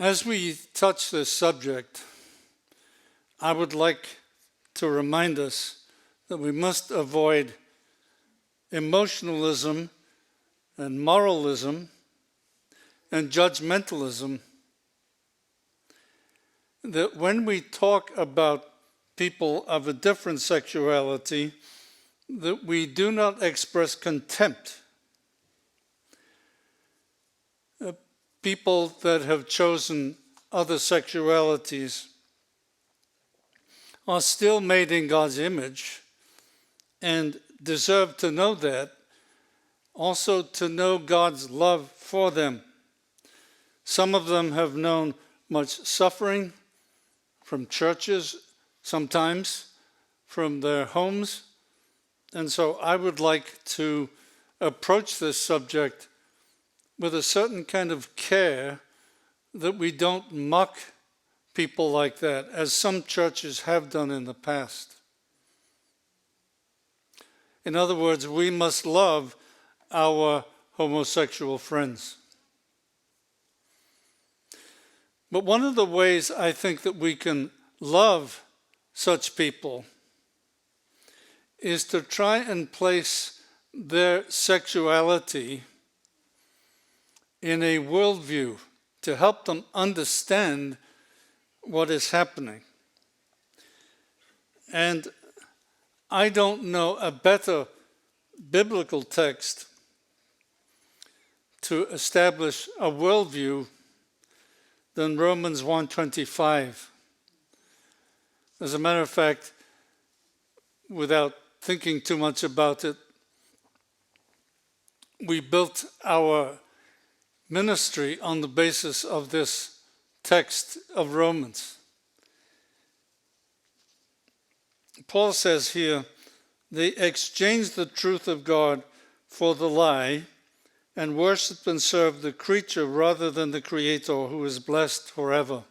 As we touch this subject, I would like to remind us that we must avoid emotionalism and moralism and judgmentalism. That when we talk about people of a different sexuality, that we do not express contempt. People that have chosen other sexualities are still made in God's image and deserve to know that, also to know God's love for them. Some of them have known much suffering from churches, sometimes from their homes, and so I would like to approach this subject with a certain kind of care that we don't mock people like that, as some churches have done in the past. In other words, we must love our homosexual friends. But one of the ways I think that we can love such people is to try and place their sexuality in a worldview to help them understand what is happening. And I don't know a better biblical text to establish a worldview than Romans 1:25. As a matter of fact, without thinking too much about it, we built our ministry on the basis of this text of Romans. Paul says here, they exchanged the truth of God for the lie and worship and serve the creature rather than the Creator, who is blessed forever.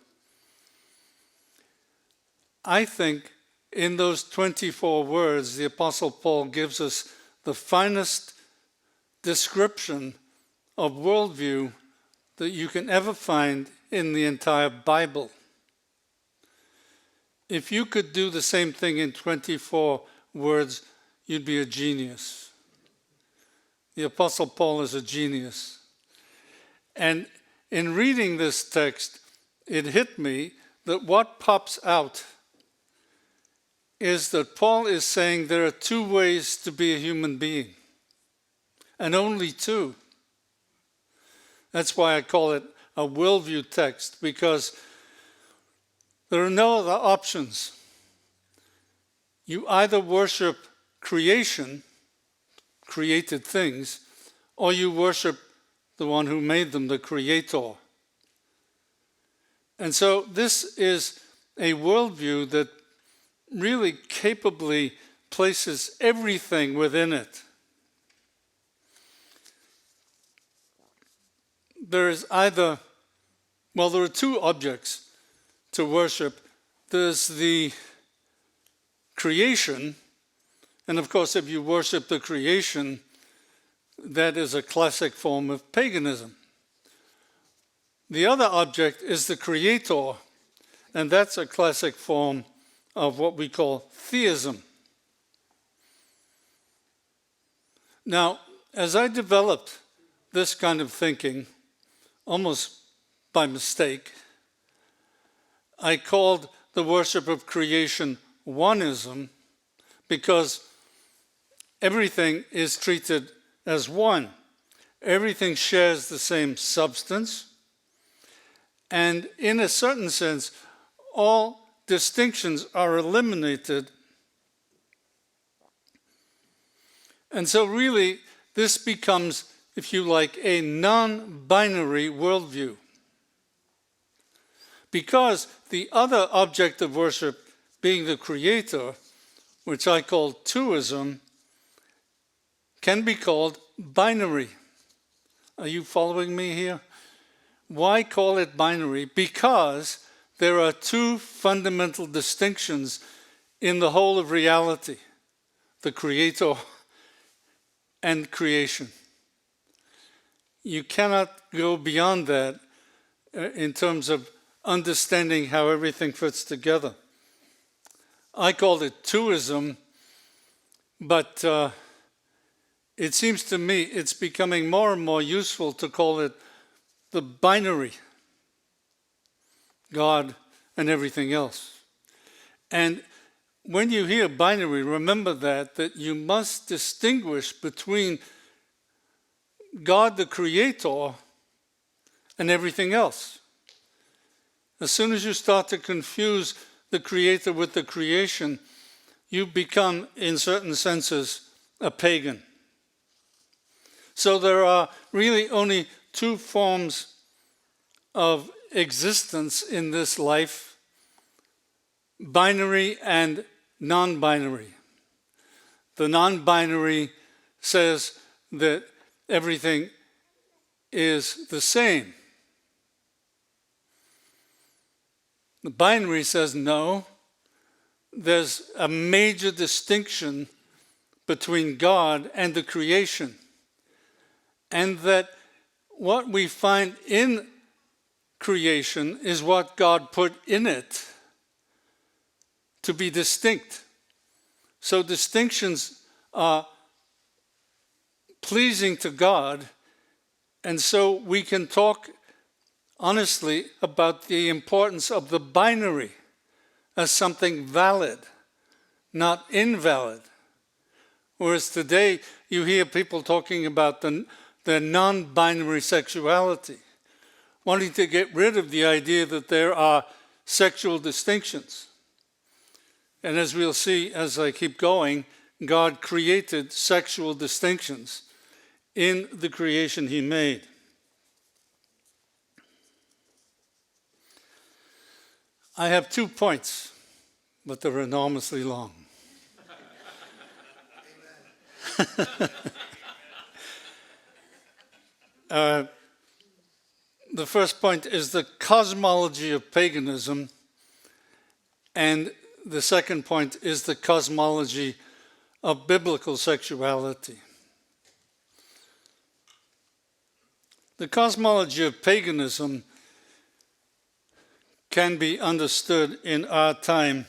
I think in those 24 words, the Apostle Paul gives us the finest description of worldview that you can ever find in the entire Bible. If you could do the same thing in 24 words, you'd be a genius. The Apostle Paul is a genius. And in reading this text, it hit me that what pops out is that Paul is saying there are two ways to be a human being, and only two. That's why I call it a worldview text, because there are no other options. You either worship creation, created things, or you worship the one who made them, the Creator. And so this is a worldview that really capably places everything within it. There is either, well, there are two objects to worship. There's the creation, and of course, if you worship the creation, that is a classic form of paganism. The other object is the Creator, and that's a classic form of what we call theism. Now, as I developed this kind of thinking, almost by mistake, I called the worship of creation oneism, because everything is treated as one. Everything shares the same substance, and in a certain sense, all distinctions are eliminated. And so really, this becomes, if you like, a non-binary worldview. Because the other object of worship, being the Creator, which I call twoism, can be called binary. Are you following me here? Why call it binary? Because there are two fundamental distinctions in the whole of reality: the Creator and creation. You cannot go beyond that in terms of understanding how everything fits together. I called it twoism, but it seems to me it's becoming more and more useful to call it the binary, God and everything else. And when you hear binary, remember that you must distinguish between God the Creator and everything else. As soon as you start to confuse the Creator with the creation, you become, in certain senses, a pagan. So there are really only two forms of existence in this life: binary and non-binary. The non-binary says that everything is the same. The binary says no, there's a major distinction between God and the creation, and that what we find in creation is what God put in it to be distinct. So distinctions are pleasing to God, and so we can talk honestly about the importance of the binary as something valid, not invalid. Whereas today you hear people talking about their non-binary sexuality, wanting to get rid of the idea that there are sexual distinctions. And as we'll see as I keep going, God created sexual distinctions in the creation He made. I have 2 points, but they're enormously long. The first point is the cosmology of paganism, and the second point is the cosmology of biblical sexuality. The cosmology of paganism can be understood in our time.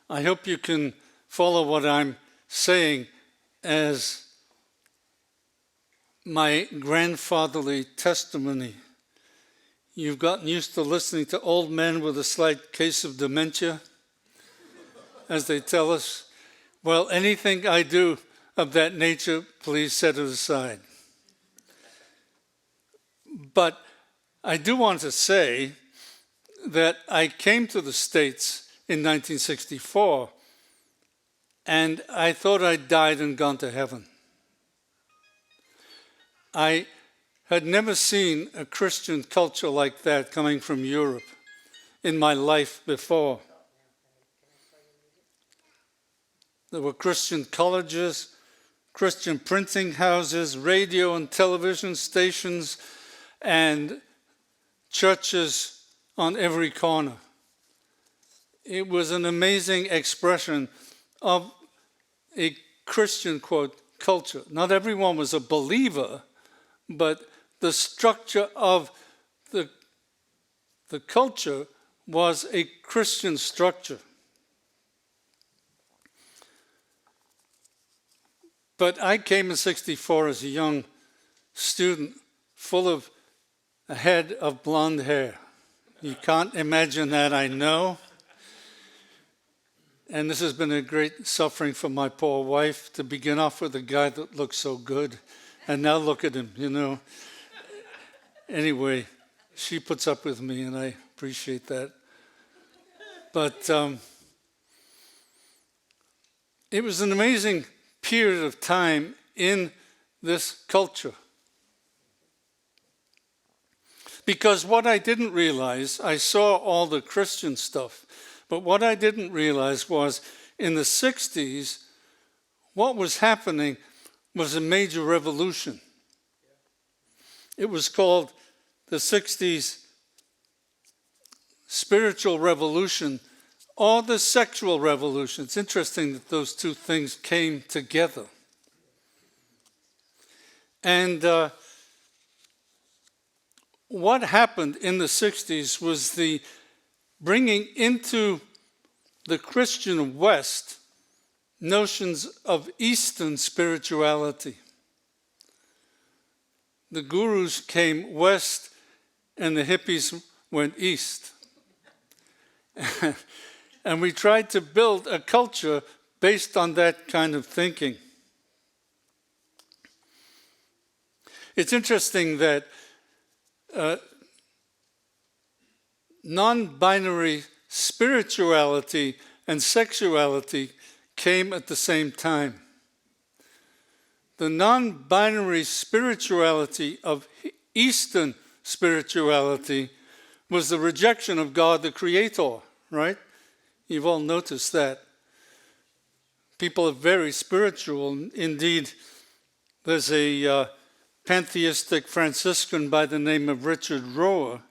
I hope you can follow what I'm saying as my grandfatherly testimony. You've gotten used to listening to old men with a slight case of dementia, as they tell us. Well, anything I do of that nature, please set it aside. But I do want to say that I came to the States in 1964, and I thought I'd died and gone to heaven. I had never seen a Christian culture like that coming from Europe in my life before. There were Christian colleges, Christian printing houses, radio and television stations, and churches on every corner. It was an amazing expression of a Christian, quote, culture. Not everyone was a believer, but the structure of the culture was a Christian structure. But I came in '64 as a young student, full of a head of blonde hair. You can't imagine that, I know. And this has been a great suffering for my poor wife, to begin off with a guy that looks so good. And now look at him, you know. Anyway, she puts up with me, and I appreciate that. But it was an amazing period of time in this culture. Because what I didn't realize, I saw all the Christian stuff, but what I didn't realize was in the 60s, what was happening was a major revolution. It was called the 60s spiritual revolution or the sexual revolution. It's interesting that those two things came together. And what happened in the 60s was the bringing into the Christian West notions of Eastern spirituality. The gurus came west and the hippies went east. And we tried to build a culture based on that kind of thinking. It's interesting that non-binary spirituality and sexuality came at the same time. The non-binary spirituality of Eastern spirituality was the rejection of God the Creator, right? You've all noticed that. People are very spiritual. Indeed, there's a pantheistic Franciscan by the name of Richard Rohr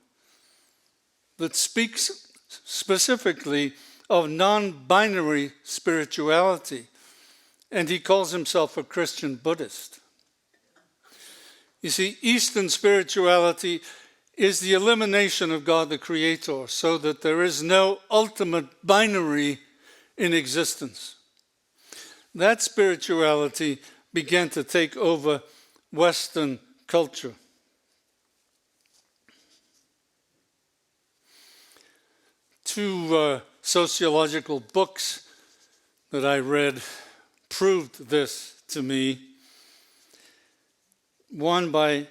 that speaks specifically of non-binary spirituality, and he calls himself a Christian Buddhist. You see, Eastern spirituality is the elimination of God the Creator, so that there is no ultimate binary in existence. That spirituality began to take over Western culture. Two sociological books that I read proved this to me. One by,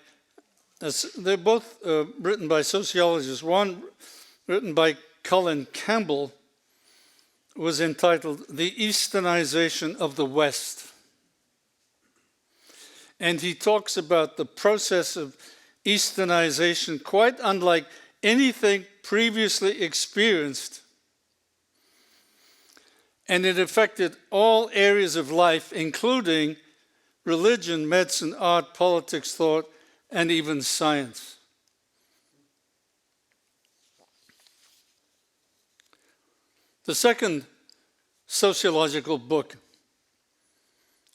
they're both written by sociologists. One written by Colin Campbell was entitled The Easternization of the West. And he talks about the process of Easternization quite unlike anything previously experienced. And it affected all areas of life, including religion, medicine, art, politics, thought, and even science. The second sociological book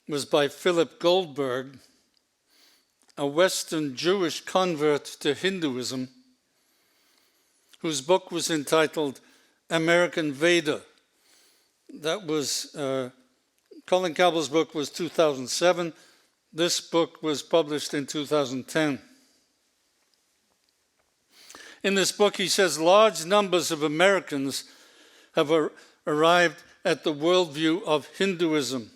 was by Philip Goldberg, a Western Jewish convert to Hinduism, whose book was entitled American Veda. That was, Colin Campbell's book was 2007. This book was published in 2010. In this book, he says large numbers of Americans have arrived at the worldview of Hinduism.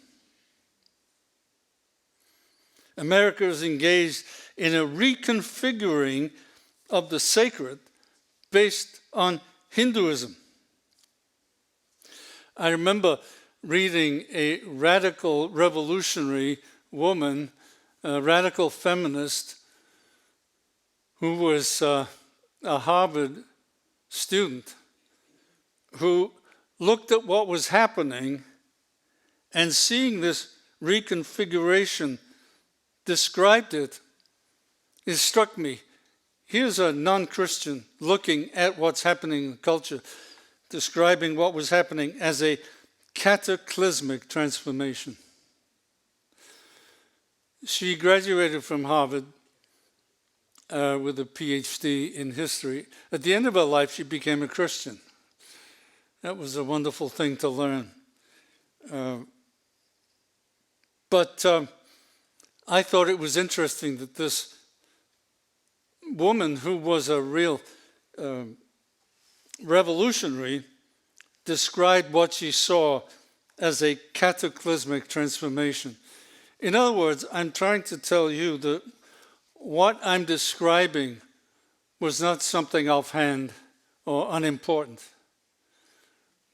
America is engaged in a reconfiguring of the sacred based on Hinduism. I remember reading a radical revolutionary woman, a radical feminist, who was a Harvard student, who looked at what was happening and seeing this reconfiguration, described it. It struck me. Here's a non-Christian looking at what's happening in the culture, describing what was happening as a cataclysmic transformation. She graduated from Harvard with a PhD in history. At the end of her life, she became a Christian. That was a wonderful thing to learn. But I thought it was interesting that this woman, who was a real revolutionary, described what she saw as a cataclysmic transformation. In other words, I'm trying to tell you that what I'm describing was not something offhand or unimportant,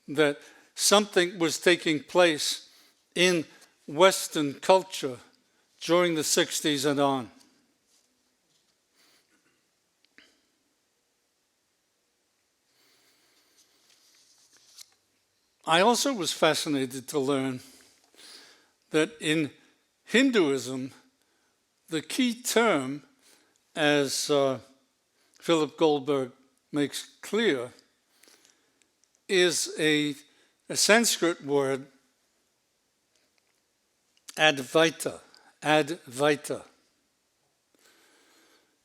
that something was taking place in Western culture during the 60s and on. I also was fascinated to learn that in Hinduism, the key term, as Philip Goldberg makes clear, is a Sanskrit word, Advaita. Advaita.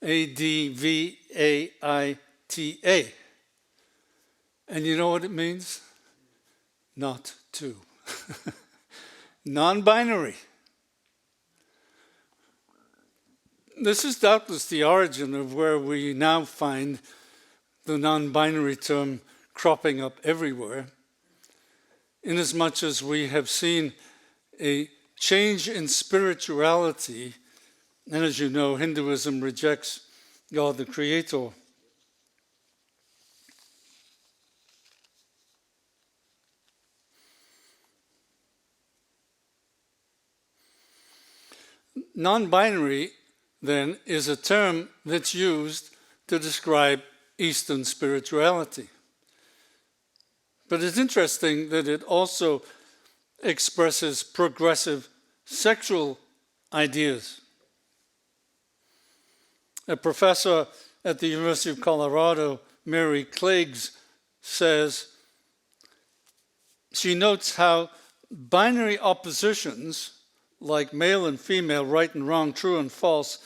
A-D-V-A-I-T-A. And you know what it means? Not to. Non-binary. This is doubtless the origin of where we now find the non-binary term cropping up everywhere, inasmuch as we have seen a change in spirituality, and as you know, Hinduism rejects God the Creator. Non-binary, then, is a term that's used to describe Eastern spirituality. But it's interesting that it also expresses progressive sexual ideas. A professor at the University of Colorado, Mary Cleggs, says, she notes how binary oppositions, like male and female, right and wrong, true and false,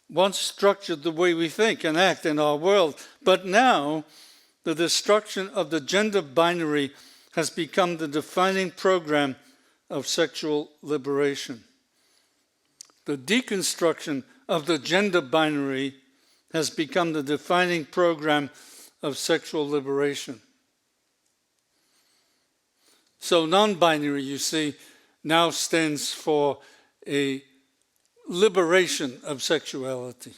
once structured the way we think and act in our world. But now, the destruction of the gender binary has become the defining program of sexual liberation. The deconstruction of the gender binary has become the defining program of sexual liberation. So non-binary, you see, now stands for a liberation of sexuality.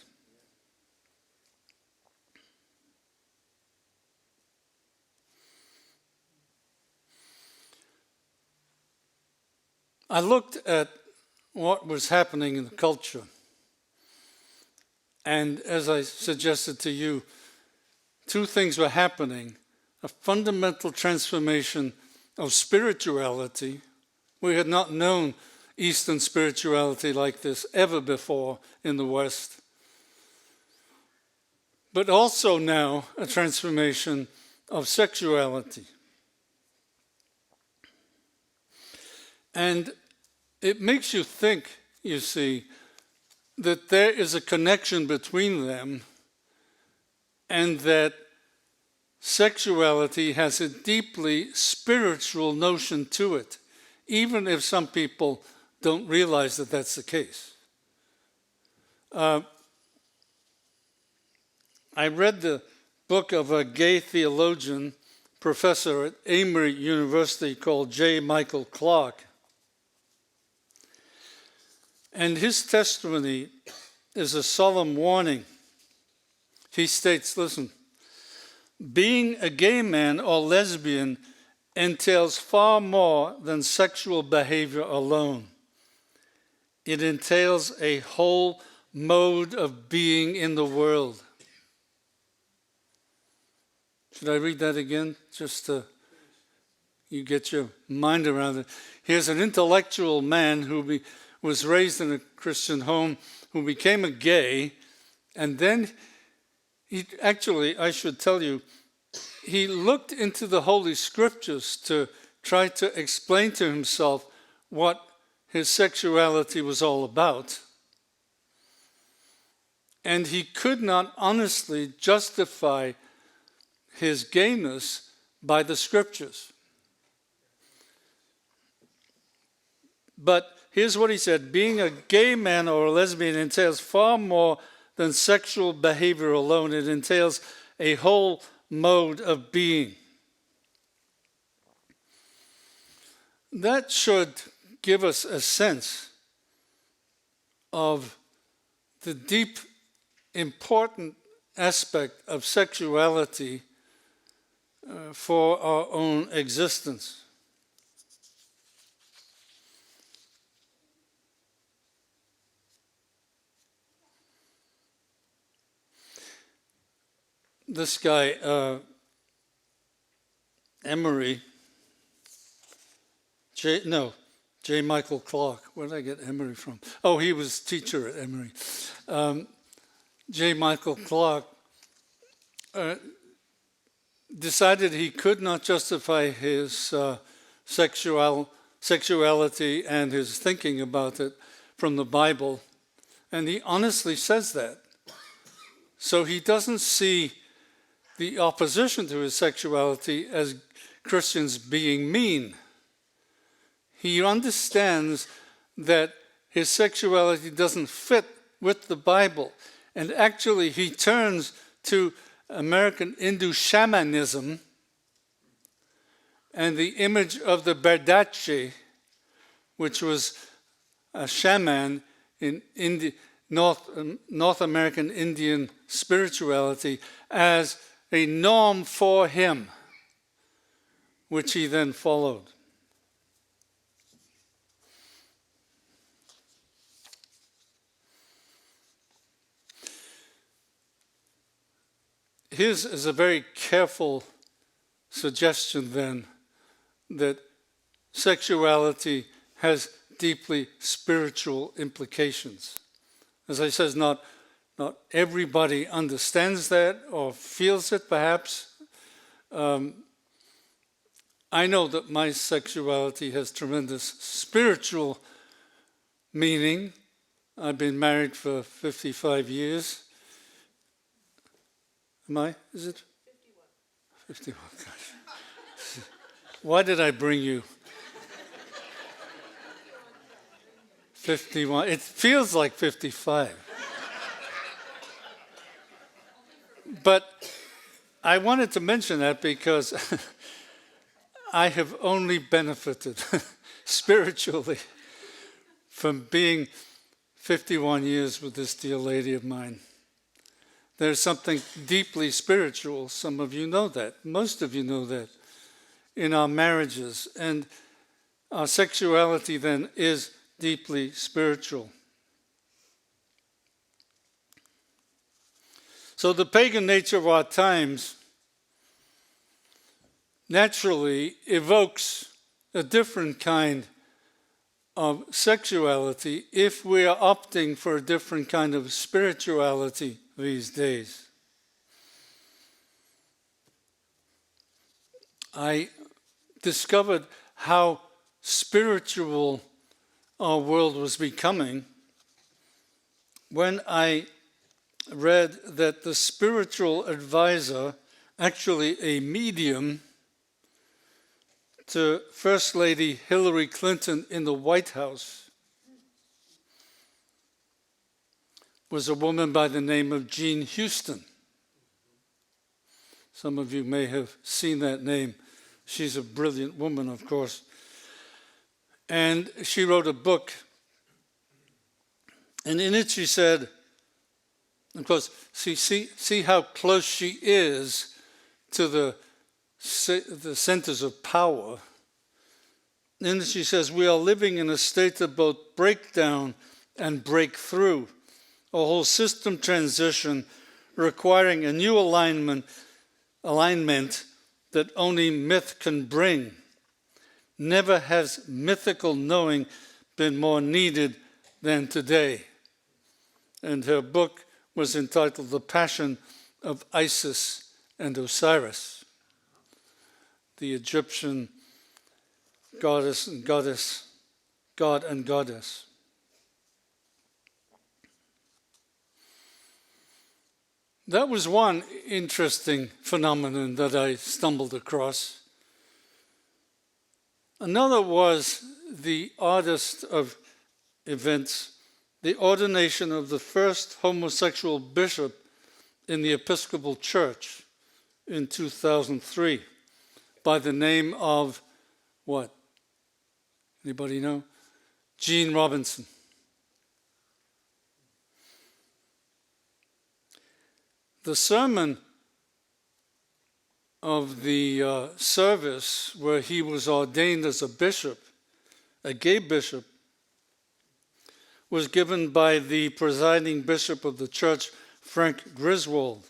I looked at what was happening in the culture, and as I suggested to you, two things were happening: a fundamental transformation of spirituality. We had not known Eastern spirituality like this ever before in the West. But also now a transformation of sexuality. And it makes you think, you see, that there is a connection between them, and that sexuality has a deeply spiritual notion to it, even if some people don't realize that that's the case. I read the book of a gay theologian, professor at Emory University, called J. Michael Clark. And his testimony is a solemn warning. He states, listen, being a gay man or lesbian entails far more than sexual behavior alone. It entails a whole mode of being in the world. Should I read that again? Just to you get your mind around it. Here's an intellectual man who was raised in a Christian home, who became a gay, and then I should tell you, he looked into the Holy Scriptures to try to explain to himself what his sexuality was all about. And he could not honestly justify his gayness by the Scriptures. But here's what he said: being a gay man or a lesbian entails far more than sexual behavior alone. It entails a whole mode of being. That should give us a sense of the deep, important aspect of sexuality for our own existence. This guy, Emory, J. Michael Clark. Where did I get Emory from? Oh, he was teacher at Emory. J. Michael Clark decided he could not justify his sexuality and his thinking about it from the Bible. And he honestly says that. So he doesn't see the opposition to his sexuality as Christians being mean. He understands that his sexuality doesn't fit with the Bible. And actually, he turns to American Hindu shamanism and the image of the Bardache, which was a shaman in North American Indian spirituality, as a norm for him, which he then followed. His is a very careful suggestion then that sexuality has deeply spiritual implications. As I said, not everybody understands that or feels it perhaps. I know that my sexuality has tremendous spiritual meaning. I've been married for 55 years. Am I? Is it? 51. 51, gosh. Why did I bring you? 51. It feels like 55. But I wanted to mention that because I have only benefited spiritually from being 51 years with this dear lady of mine. There's something deeply spiritual, some of you know that, most of you know that, in our marriages. And our sexuality then is deeply spiritual. So the pagan nature of our times naturally evokes a different kind of sexuality if we are opting for a different kind of spirituality these days. I discovered how spiritual our world was becoming when I read that the spiritual advisor, actually a medium to First Lady Hillary Clinton in the White House, was a woman by the name of Jean Houston. Some of you may have seen that name. She's a brilliant woman, of course. And she wrote a book. And in it she said, of course, see how close she is to the centers of power. And she says, we are living in a state of both breakdown and breakthrough, a whole system transition requiring a new alignment that only myth can bring. Never has mythical knowing been more needed than today. And her book was entitled The Passion of Isis and Osiris, the Egyptian God and goddess. That was one interesting phenomenon that I stumbled across. Another was the oddest of events, the ordination of the first homosexual bishop in the Episcopal Church in 2003 by the name of what? Anybody know? Gene Robinson. The sermon of the service where he was ordained as a bishop, a gay bishop, was given by the presiding bishop of the church, Frank Griswold.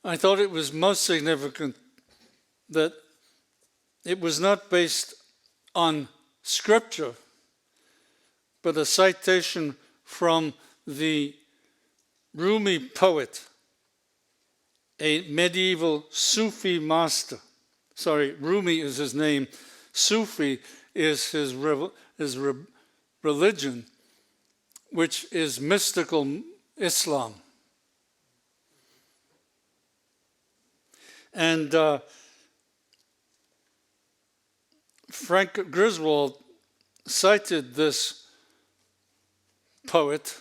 I thought it was most significant that it was not based on scripture, but a citation from the Rumi poet, a medieval Sufi master. Rumi is his name. Sufi is his religion, which is mystical Islam. And Frank Griswold cited this poet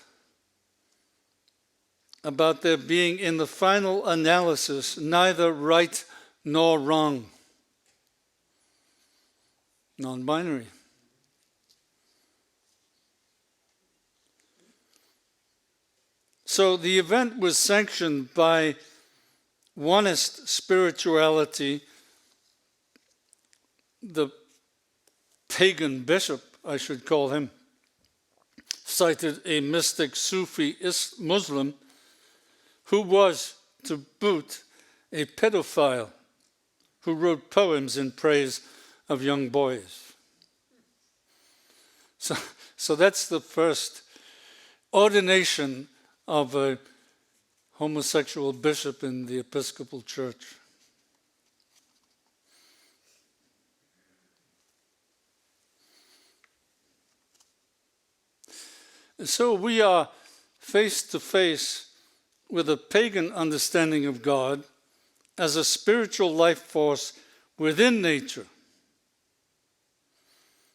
about there being, in the final analysis, neither right nor wrong. Non-binary. So the event was sanctioned by onist spirituality. The pagan bishop, I should call him, cited a mystic Sufi Muslim who was, to boot, a pedophile who wrote poems in praise of young boys. So that's the first ordination of a homosexual bishop in the Episcopal Church. So we are face to face with a pagan understanding of God as a spiritual life force within nature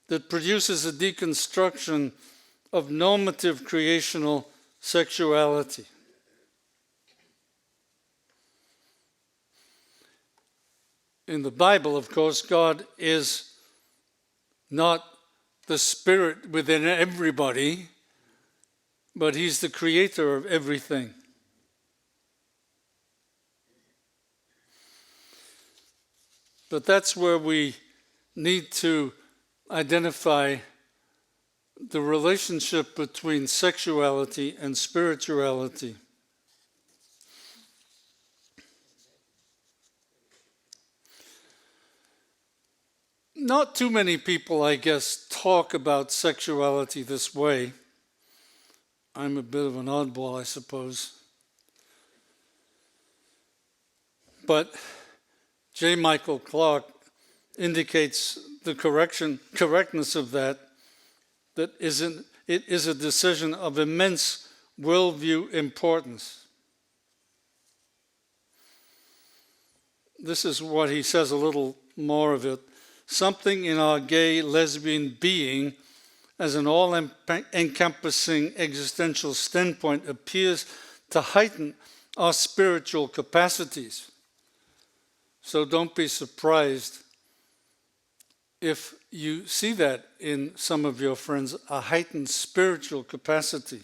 that produces a deconstruction of normative creational sexuality. In the Bible, of course, God is not the spirit within everybody, but he's the creator of everything. But that's where we need to identify the relationship between sexuality and spirituality. Not too many people, I guess, talk about sexuality this way. I'm a bit of an oddball, I suppose. But J. Michael Clark indicates the correctness of that it is a decision of immense worldview importance. This is what he says, a little more of it. Something in our gay lesbian being as an all-encompassing existential standpoint appears to heighten our spiritual capacities. So don't be surprised if you see that in some of your friends, a heightened spiritual capacity.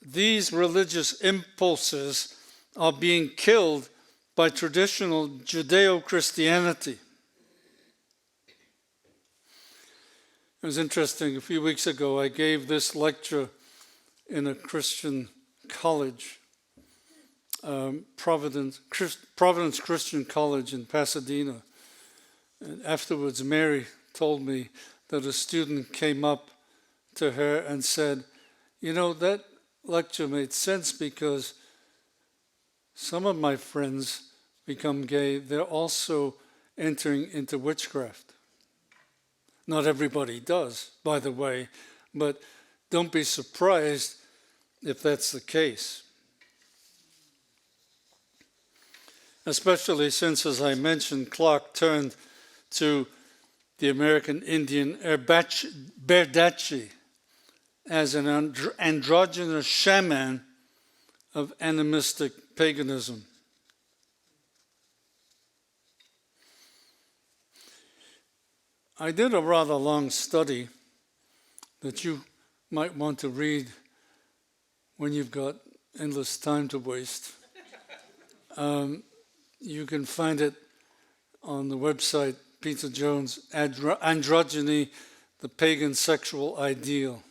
These religious impulses are being killed by traditional Judeo-Christianity. It was interesting, a few weeks ago I gave this lecture in a Christian college, Providence Christian College in Pasadena. And afterwards Mary told me that a student came up to her and said, you know, that lecture made sense because some of my friends become gay, they're also entering into witchcraft. Not everybody does, by the way, but don't be surprised if that's the case. Especially since, as I mentioned, Clark turned to the American Indian Berdacci as an androgynous shaman of animistic paganism. I did a rather long study that you might want to read when you've got endless time to waste. You can find it on the website, Peter Jones, Androgyny, the Pagan Sexual Ideal.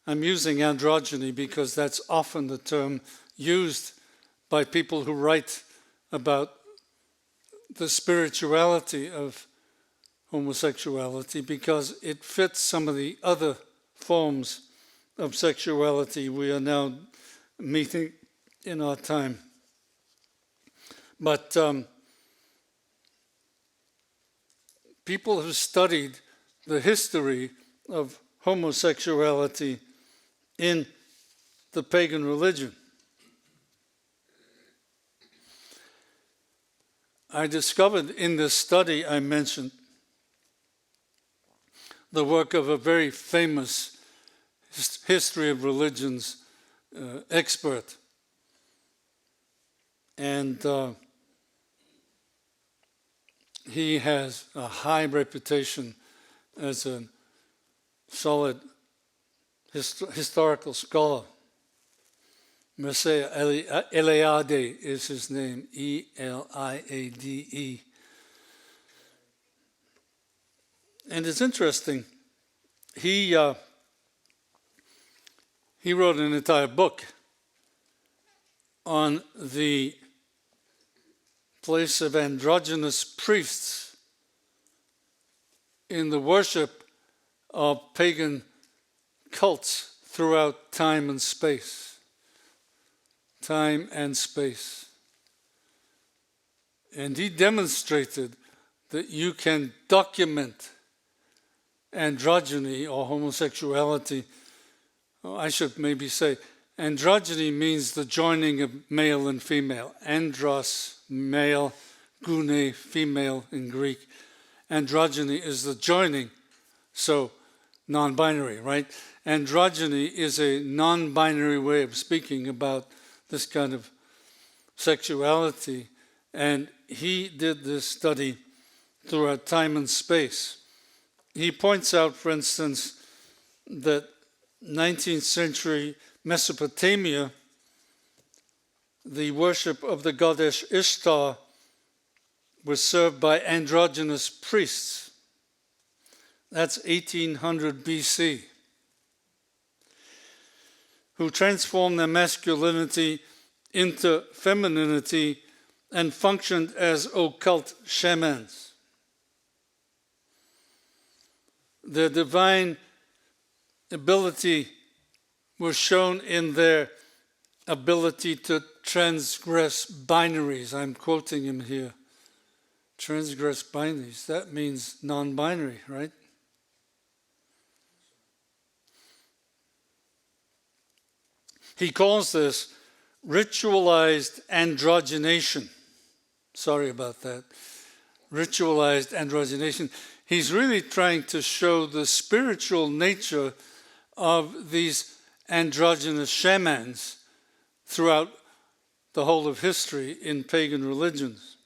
I'm using androgyny because that's often the term used by people who write about the spirituality of homosexuality because it fits some of the other forms of sexuality we are now meeting in our time. But people who studied the history of homosexuality in the pagan religion. I discovered in this study I mentioned the work of a very famous history of religions expert. And he has a high reputation as a solid historical scholar. Mircea Eliade is his name, Eliade. And it's interesting, he wrote an entire book on the place of androgynous priests in the worship of pagan cults throughout time and space. Time and space. And he demonstrated that you can document androgyny or homosexuality. I should maybe say androgyny means the joining of male and female. Andros, male, gune, female in Greek. Androgyny is the joining, so non-binary, right? Androgyny is a non-binary way of speaking about this kind of sexuality, and he did this study throughout time and space. He points out, for instance, that 19th century Mesopotamia, the worship of the goddess Ishtar was served by androgynous priests. That's 1800 BC, who transformed their masculinity into femininity and functioned as occult shamans. Their divine ability was shown in their ability to transgress binaries. I'm quoting him here. Transgress binaries. That means non-binary, right? He calls this ritualized androgenation. Sorry about that. Ritualized androgenation. He's really trying to show the spiritual nature of these androgynous shamans throughout the whole of history in pagan religions.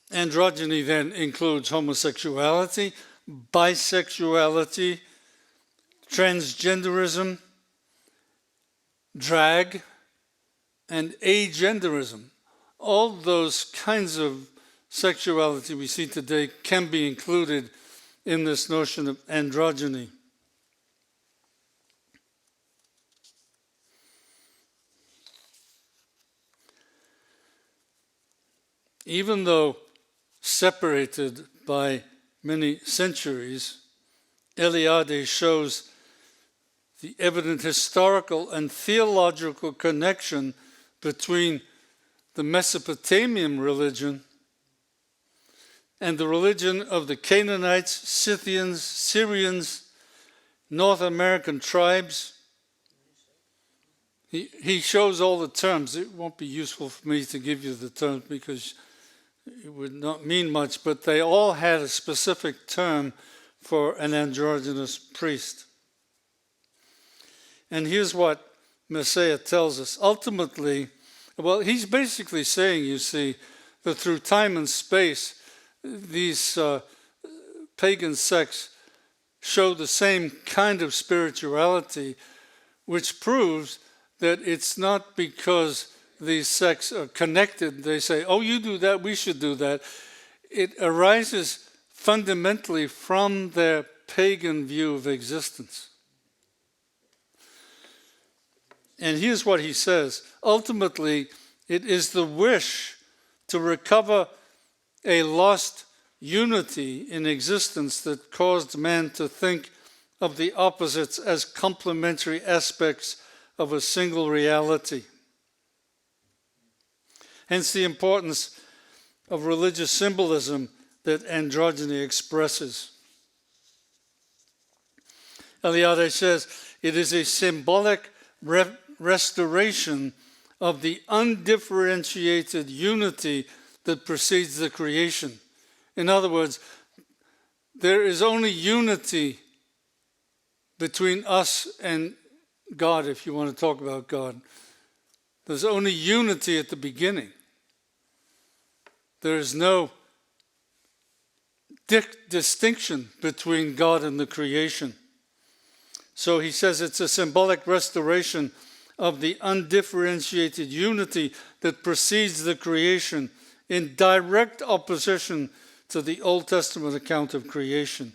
Androgyny then includes homosexuality, bisexuality, transgenderism, drag, and agenderism. All those kinds of sexuality we see today can be included in this notion of androgyny. Even though separated by many centuries, Eliade shows the evident historical and theological connection between the Mesopotamian religion and the religion of the Canaanites, Scythians, Syrians, North American tribes. He shows all the terms. It won't be useful for me to give you the terms because it would not mean much, but they all had a specific term for an androgynous priest. And here's what Mircea tells us. Ultimately, well, he's basically saying, you see, that through time and space, these pagan sects show the same kind of spirituality, which proves that it's not because these sects are connected. They say, oh, you do that, we should do that. It arises fundamentally from their pagan view of existence. And here's what he says. Ultimately, it is the wish to recover a lost unity in existence that caused man to think of the opposites as complementary aspects of a single reality. Hence the importance of religious symbolism that androgyny expresses. Eliade says, it is a symbolic restoration of the undifferentiated unity that precedes the creation. In other words, there is only unity between us and God, if you want to talk about God. There's only unity at the beginning. There is no distinction between God and the creation. So he says it's a symbolic restoration of the undifferentiated unity that precedes the creation, in direct opposition to the Old Testament account of creation.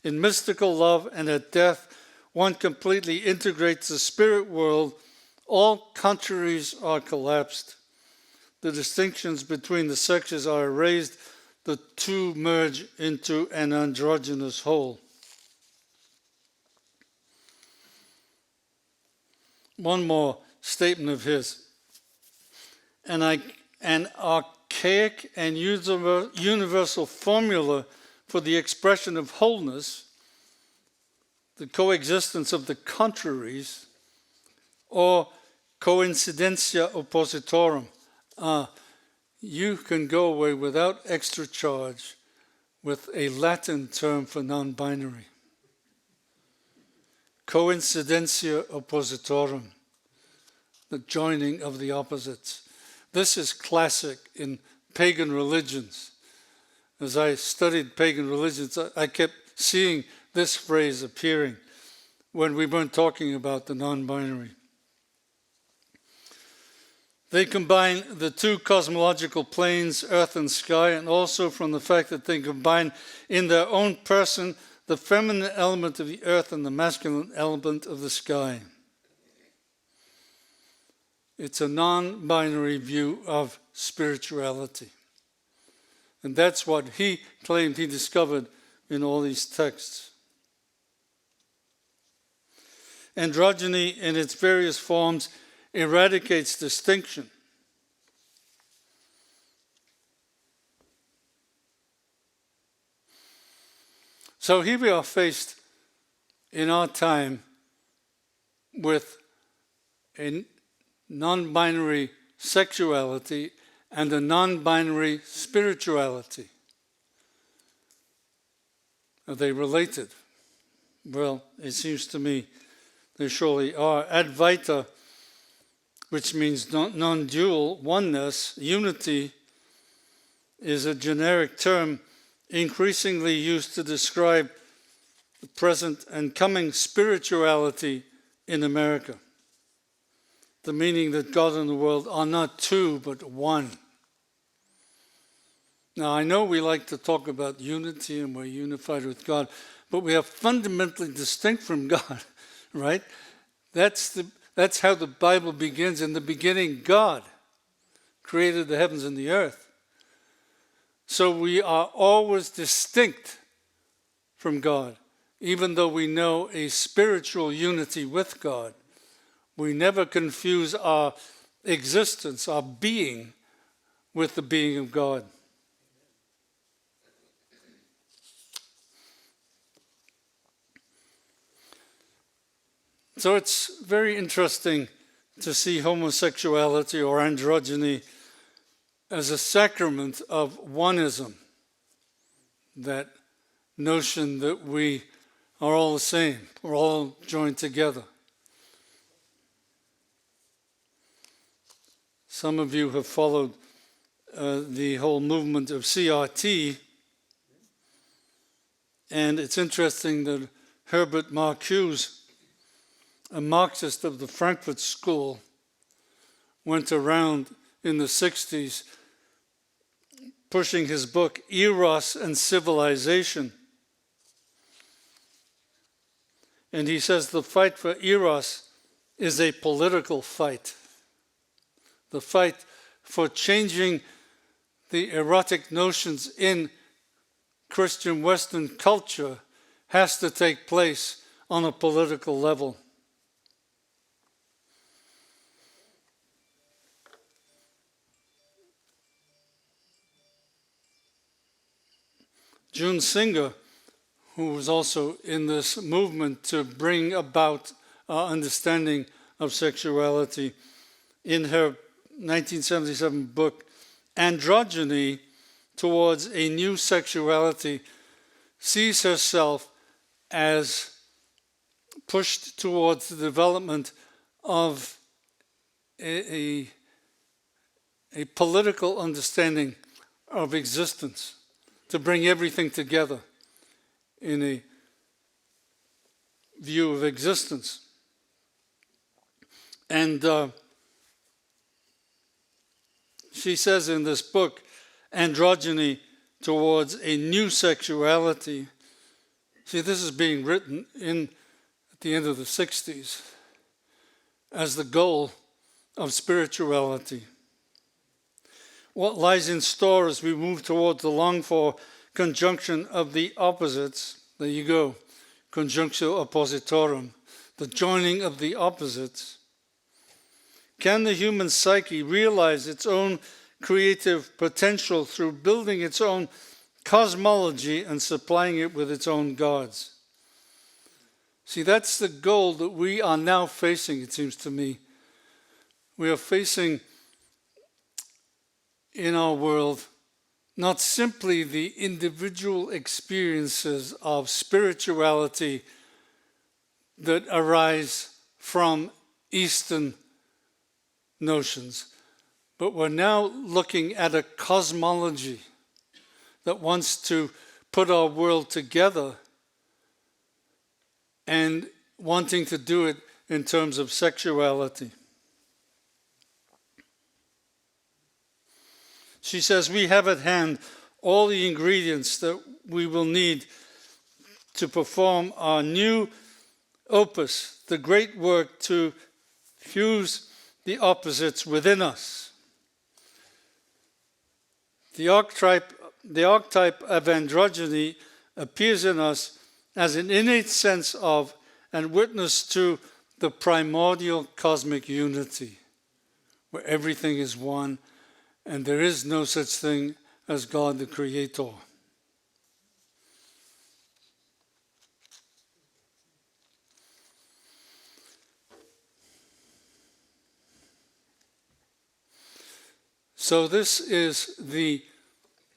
In mystical love and at death, one completely integrates the spirit world. All contraries are collapsed. The distinctions between the sexes are erased. The two merge into an androgynous whole. One more statement of his. An archaic and universal formula for the expression of wholeness, the coexistence of the contraries, or coincidentia oppositorum. You can go away without extra charge with a Latin term for non-binary. Coincidentia oppositorum, the joining of the opposites. This is classic in pagan religions. As I studied pagan religions, I kept seeing this phrase appearing when we weren't talking about the non-binary. They combine the two cosmological planes, earth and sky, and also from the fact that they combine in their own person the feminine element of the earth and the masculine element of the sky. It's a non-binary view of spirituality. And that's what he claimed he discovered in all these texts. Androgyny in its various forms eradicates distinction. So here we are faced in our time with a non-binary sexuality and a non-binary spirituality. Are they related? Well, it seems to me they surely are. Advaita, which means non-dual, oneness, unity, is a generic term increasingly used to describe the present and coming spirituality in America. The meaning that God and the world are not two, but one. Now, I know we like to talk about unity and we're unified with God, but we are fundamentally distinct from God, right? That's how the Bible begins. In the beginning, God created the heavens and the earth. So we are always distinct from God, even though we know a spiritual unity with God. We never confuse our existence, our being, with the being of God. So it's very interesting to see homosexuality or androgyny as a sacrament of oneism, that notion that we are all the same, we're all joined together. Some of you have followed the whole movement of CRT, and it's interesting that Herbert Marcuse, a Marxist of the Frankfurt School, went around in the 60s pushing his book, Eros and Civilization. And he says the fight for Eros is a political fight. The fight for changing the erotic notions in Christian Western culture has to take place on a political level. June Singer, who was also in this movement to bring about our understanding of sexuality, in her 1977 book, Androgyny Towards a New Sexuality, sees herself as pushed towards the development of a political understanding of existence, to bring everything together in a view of existence. And she says in this book, Androgyny Towards a New Sexuality. See, this is being written at the end of the 60s as the goal of spirituality. What lies in store as we move toward the longed-for conjunction of the opposites? There you go, conjunctio oppositorum, the joining of the opposites. Can the human psyche realize its own creative potential through building its own cosmology and supplying it with its own gods? See, that's the goal that we are now facing, it seems to me. We are facing in our world not simply the individual experiences of spirituality that arise from Eastern notions, but we're now looking at a cosmology that wants to put our world together and wanting to do it in terms of sexuality. She says, we have at hand all the ingredients that we will need to perform our new opus, the great work to fuse the opposites within us. The archetype of androgyny appears in us as an innate sense of and witness to the primordial cosmic unity, where everything is one, and there is no such thing as God the Creator. So this is the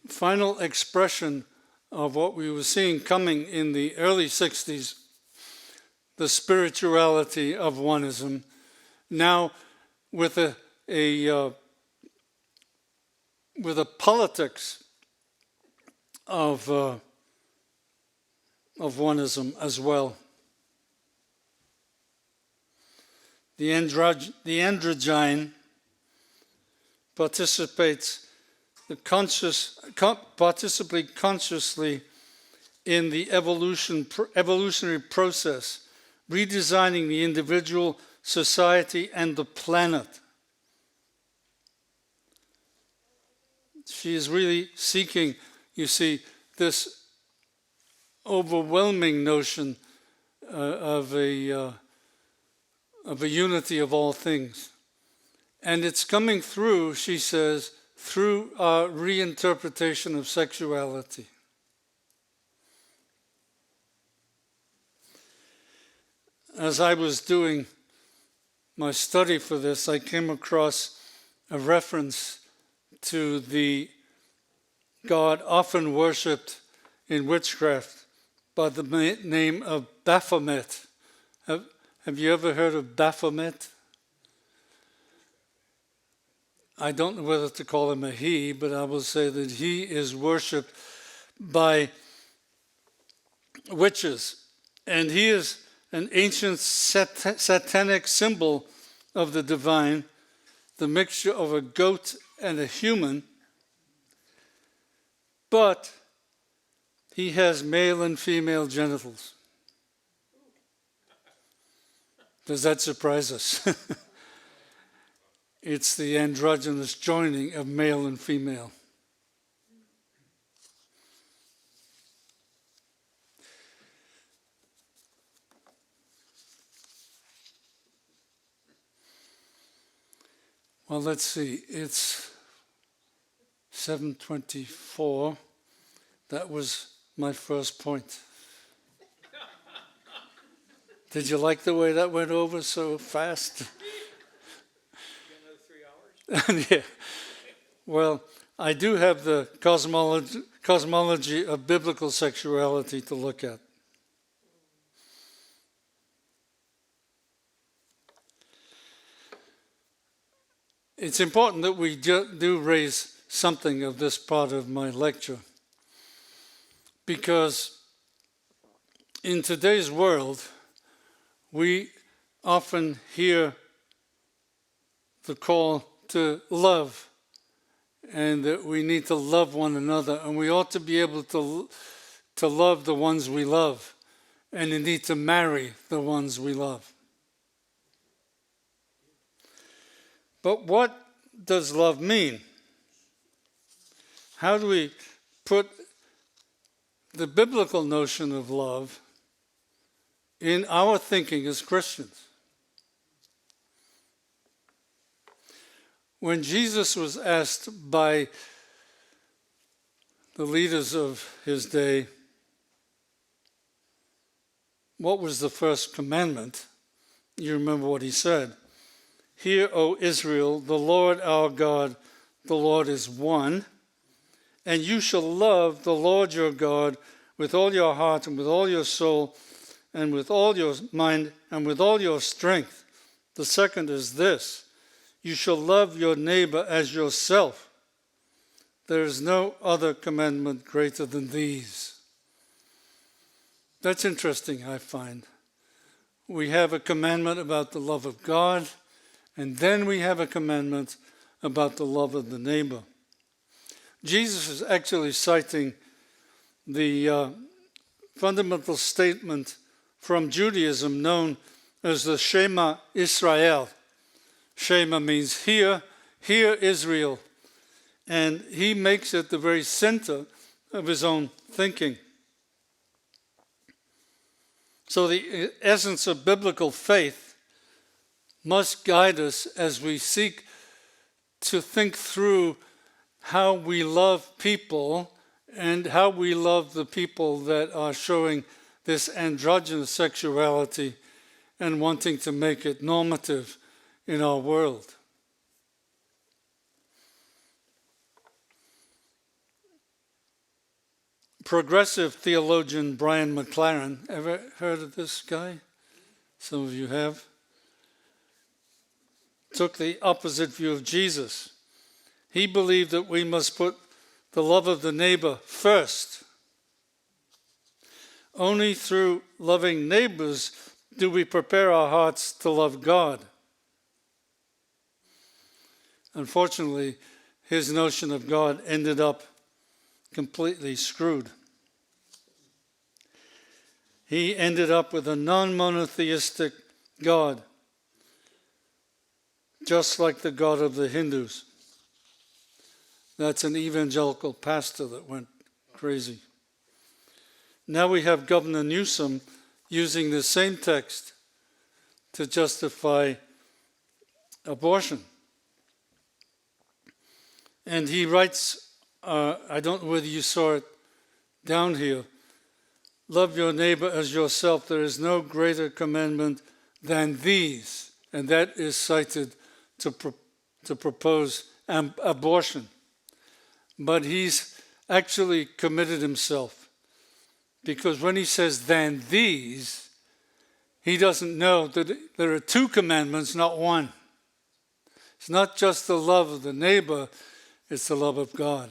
final expression of what we were seeing coming in the early 60s, the spirituality of oneism, now with a politics of oneism as well. The androgyne participate consciously in the evolutionary process, redesigning the individual, society, and the planet. She is really seeking, you see, this overwhelming notion of a unity of all things. And it's coming through, she says, through our reinterpretation of sexuality. As I was doing my study for this, I came across a reference to the god often worshipped in witchcraft by the name of Baphomet. Have you ever heard of Baphomet? I don't know whether to call him a he, but I will say that he is worshipped by witches. And he is an ancient satanic symbol of the divine, the mixture of a goat and a human. But he has male and female genitals. Does that surprise us? It's the androgynous joining of male and female. Well, let's see. It's 7:24. That was my first point. Did you like the way that went over so fast? You got another 3 hours? Yeah. Well, I do have the cosmology of biblical sexuality to look at. It's important that we do raise something of this part of my lecture, because in today's world, we often hear the call to love, and that we need to love one another, and we ought to be able to love the ones we love, and indeed to marry the ones we love. But what does love mean? How do we put the biblical notion of love in our thinking as Christians? When Jesus was asked by the leaders of his day, what was the first commandment? You remember what he said. Hear, O Israel, the Lord our God, the Lord is one, and you shall love the Lord your God with all your heart and with all your soul and with all your mind and with all your strength. The second is this: you shall love your neighbor as yourself. There is no other commandment greater than these. That's interesting, I find. We have a commandment about the love of God, and then we have a commandment about the love of the neighbor. Jesus is actually citing the fundamental statement from Judaism known as the Shema Israel. Shema means hear, hear Israel. And he makes it the very center of his own thinking. So the essence of biblical faith must guide us as we seek to think through how we love people and how we love the people that are showing this androgynous sexuality and wanting to make it normative in our world. Progressive theologian Brian McLaren, ever heard of this guy? Some of you have. Took the opposite view of Jesus. He believed that we must put the love of the neighbor first. Only through loving neighbors do we prepare our hearts to love God. Unfortunately, his notion of God ended up completely screwed. He ended up with a non-monotheistic God, just like the God of the Hindus. That's an evangelical pastor that went crazy. Now we have Governor Newsom using the same text to justify abortion. And he writes, I don't know whether you saw it down here, love your neighbor as yourself. There is no greater commandment than these. And that is cited to propose abortion. But he's actually committed himself. Because when he says than these, he doesn't know that there are two commandments, not one. It's not just the love of the neighbor, it's the love of God.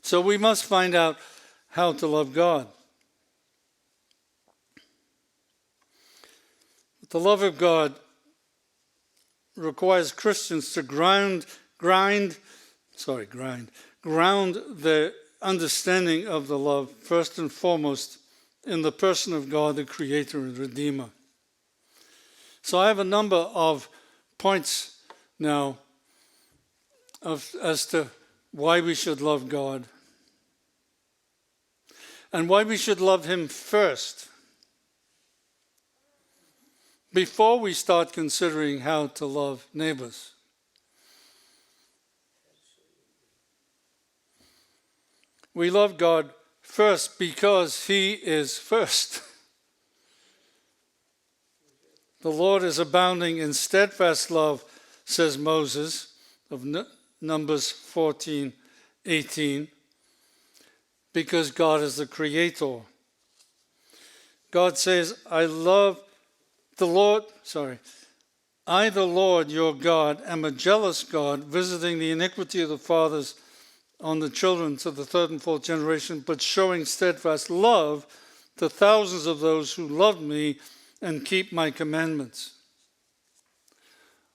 So we must find out how to love God. The love of God requires Christians to ground their understanding of the love first and foremost in the person of God, the Creator and Redeemer. So I have a number of points now as to why we should love God and why we should love Him first before we start considering how to love neighbors. We love God first because He is first. The Lord is abounding in steadfast love, says Moses of Numbers 14:18, because God is the creator. God says, I, the Lord your God, am a jealous God, visiting the iniquity of the fathers on the children to the third and fourth generation, but showing steadfast love to thousands of those who love me and keep my commandments.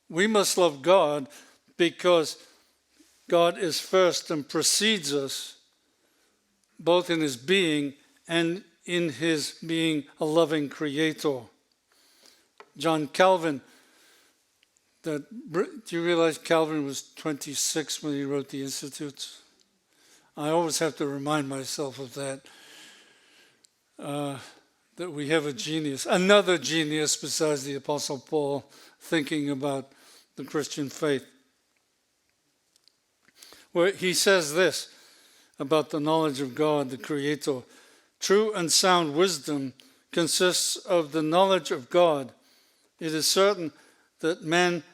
We must love God because God is first and precedes us, both in His being and in His being a loving creator. John Calvin, do you realize Calvin was 26 when he wrote the Institutes? I always have to remind myself of that. That we have a genius, another genius besides the Apostle Paul, thinking about the Christian faith. Where he says this about the knowledge of God, the Creator. True and sound wisdom consists of the knowledge of God. It is certain that man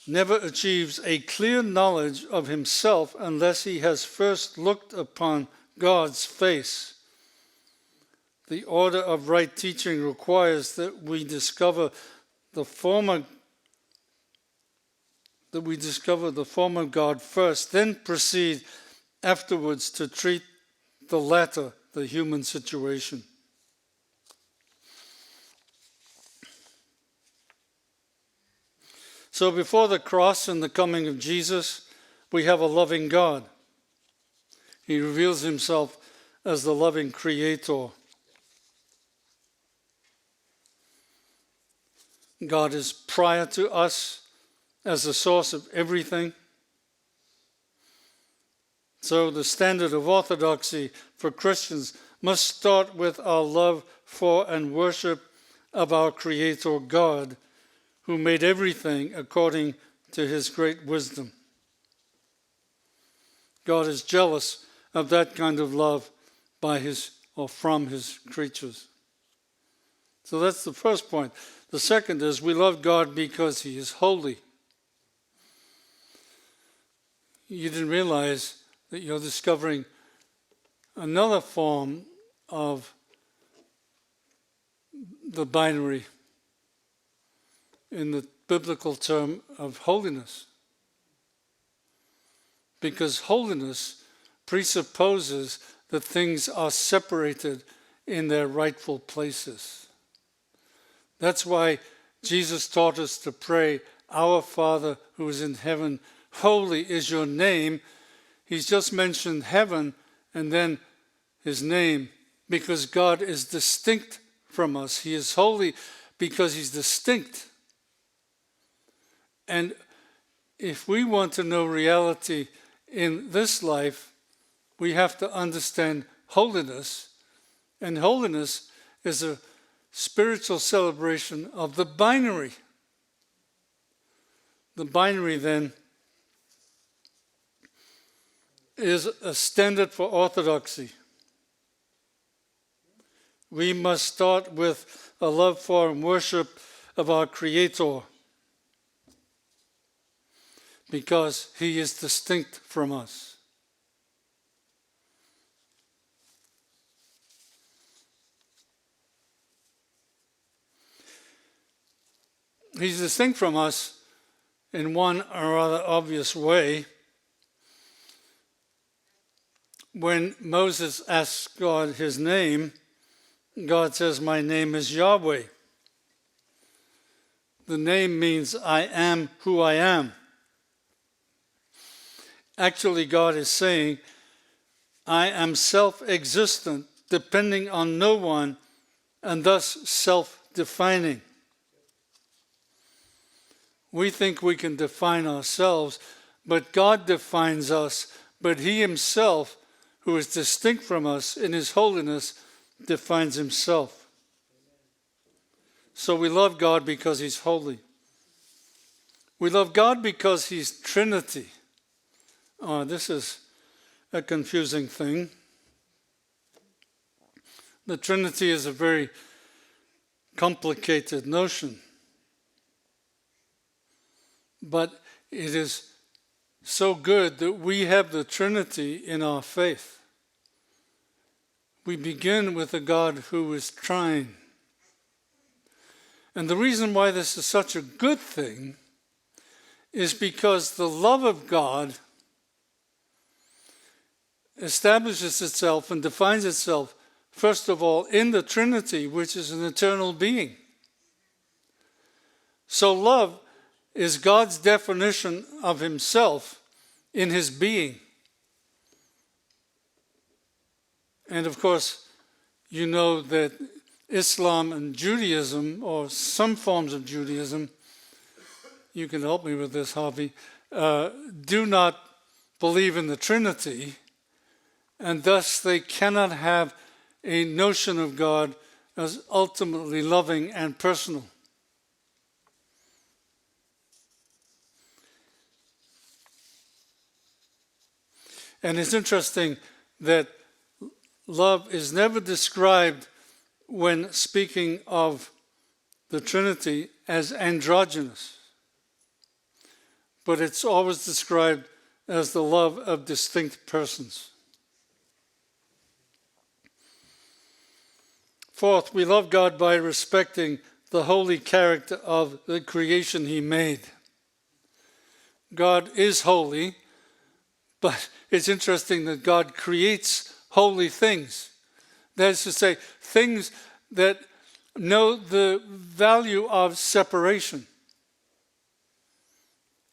never achieves a clear knowledge of himself unless he has first looked upon God's face. The order of right teaching requires that we discover the form of God first, then proceed afterwards to treat the latter, the human situation. So before the cross and the coming of Jesus, we have a loving God. He reveals Himself as the loving Creator. God is prior to us as the source of everything. So the standard of orthodoxy for Christians must start with our love for and worship of our Creator God, who made everything according to His great wisdom. God is jealous of that kind of love by His or from His creatures. So that's the first point. The second is we love God because He is holy. You didn't realize that you're discovering another form of the binary in the biblical term of holiness. Because holiness presupposes that things are separated in their rightful places. That's why Jesus taught us to pray, Our Father who is in heaven, holy is your name. He's just mentioned heaven and then His name, because God is distinct from us. He is holy because He's distinct. And if we want to know reality in this life, we have to understand holiness. And holiness is a spiritual celebration of the binary. The binary, then, is a standard for orthodoxy. We must start with a love for and worship of our Creator, because He is distinct from us. He's distinct from us in one or other obvious way. When Moses asks God His name, God says, my name is Yahweh. The name means I am who I am. Actually, God is saying, I am self-existent, depending on no one, and thus self-defining. We think we can define ourselves, but God defines us, but He Himself, who is distinct from us in His holiness, defines Himself. So we love God because He's holy. We love God because He's Trinity. Oh, this is a confusing thing. The Trinity is a very complicated notion, but it is so good that we have the Trinity in our faith. We begin with a God who is trine. And the reason why this is such a good thing is because the love of God establishes itself and defines itself, first of all, in the Trinity, which is an eternal being. So love is God's definition of himself in his being. And of course, you know that Islam and Judaism, or some forms of Judaism, you can help me with this, Harvey, do not believe in the Trinity, and thus they cannot have a notion of God as ultimately loving and personal. And it's interesting that love is never described when speaking of the Trinity as androgynous, but it's always described as the love of distinct persons. Fourth, we love God by respecting the holy character of the creation he made. God is holy, but it's interesting that God creates holy things. That is to say, things that know the value of separation.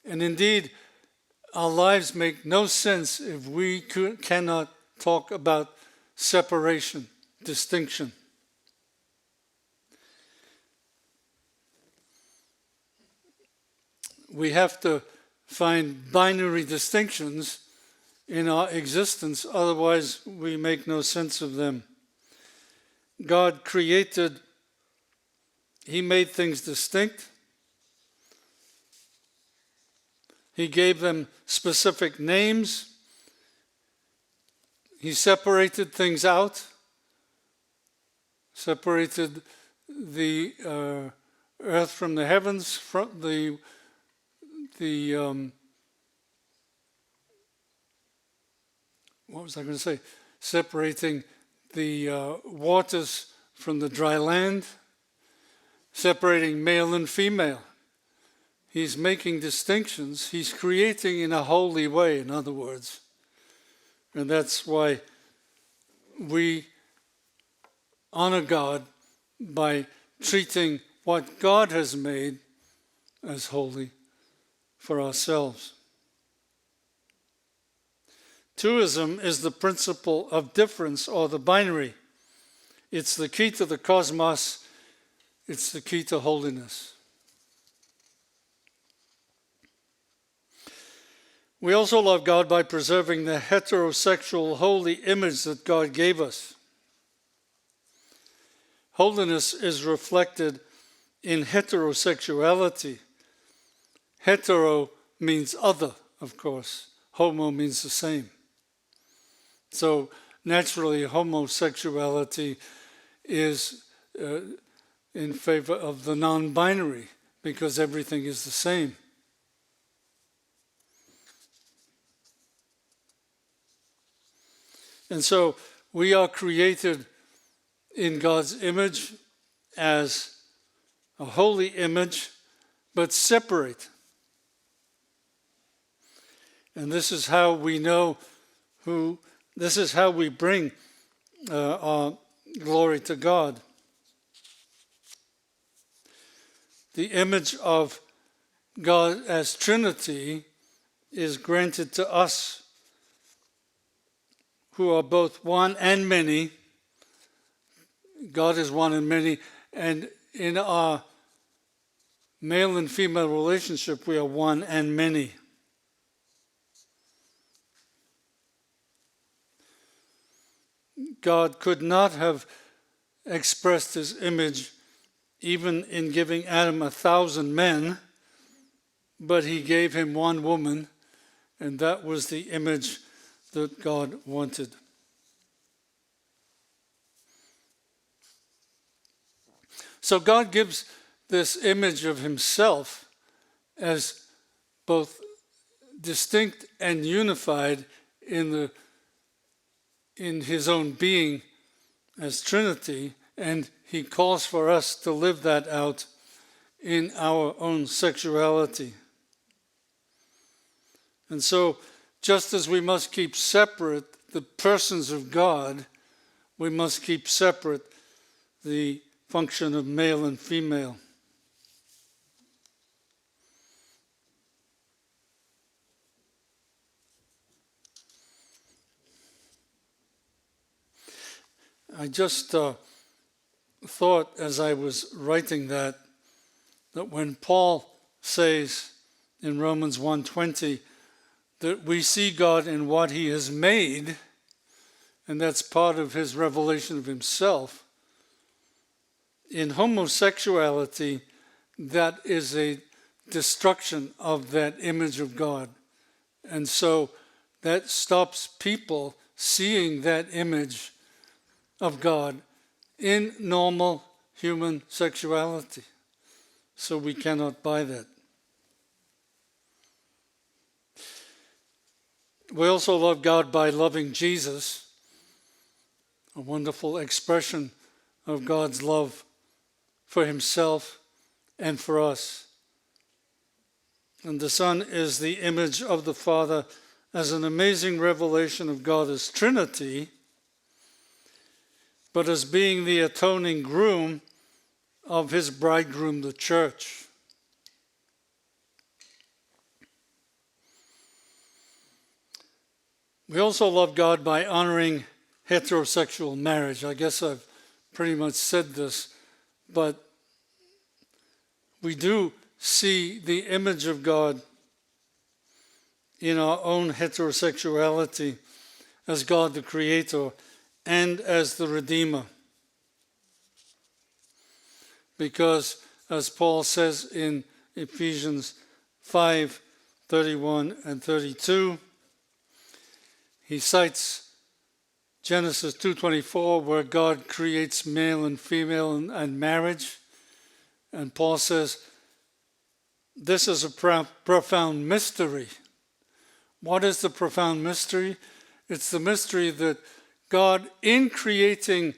And indeed, our lives make no sense if we cannot talk about separation, distinction. We have to find binary distinctions in our existence, otherwise we make no sense of them. God created, he made things distinct. He gave them specific names. He separated things out, separated the earth from the heavens, from the what was I going to say? Separating the waters from the dry land, separating male and female. He's making distinctions. He's creating in a holy way, in other words. And that's why we honor God by treating what God has made as holy for ourselves. Twoism is the principle of difference, or the binary. It's the key to the cosmos. It's the key to holiness. We also love God by preserving the heterosexual holy image that God gave us. Holiness is reflected in heterosexuality. Hetero means other, of course. Homo means the same. So naturally, homosexuality is in favor of the non-binary because everything is the same. And so we are created in God's image as a holy image, but separate. And this is how we know this is how we bring our glory to God. The image of God as Trinity is granted to us who are both one and many. God is one and many, and in our male and female relationship, we are one and many. God could not have expressed his image even in giving Adam 1,000 men, but he gave him one woman, and that was the image that God wanted. So God gives this image of himself as both distinct and unified in his own being as Trinity, and he calls for us to live that out in our own sexuality. And so, just as we must keep separate the persons of God, we must keep separate the function of male and female. I just thought as I was writing that when Paul says in Romans 1:20 that we see God in what he has made, and that's part of his revelation of himself, in homosexuality, that is a destruction of that image of God. And so that stops people seeing that image of God in normal human sexuality. So we cannot buy that. We also love God by loving Jesus, a wonderful expression of God's love for himself and for us. And the Son is the image of the Father as an amazing revelation of God as Trinity, but as being the atoning groom of his bridegroom, the church. We also love God by honoring heterosexual marriage. I guess I've pretty much said this, but we do see the image of God in our own heterosexuality as God the Creator and as the Redeemer. Because, as Paul says in Ephesians 5:31 and 32, he cites Genesis 2:24, where God creates male and female and marriage. And Paul says, this is a profound mystery. What is the profound mystery? It's the mystery that God, in creating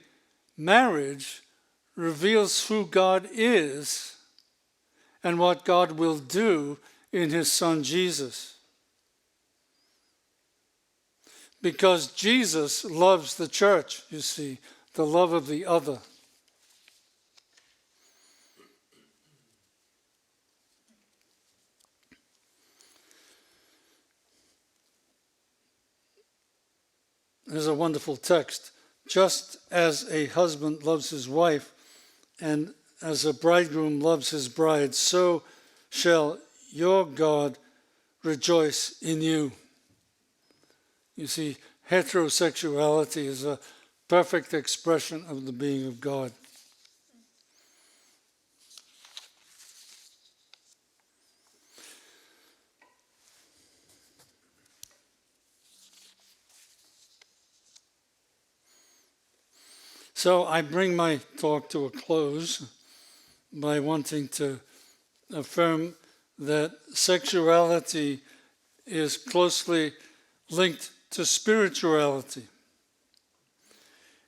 marriage, reveals who God is and what God will do in his Son Jesus. Because Jesus loves the church, you see, the love of the other. There's a wonderful text. Just as a husband loves his wife, and as a bridegroom loves his bride, so shall your God rejoice in you. You see, heterosexuality is a perfect expression of the being of God. So I bring my talk to a close by wanting to affirm that sexuality is closely linked to spirituality.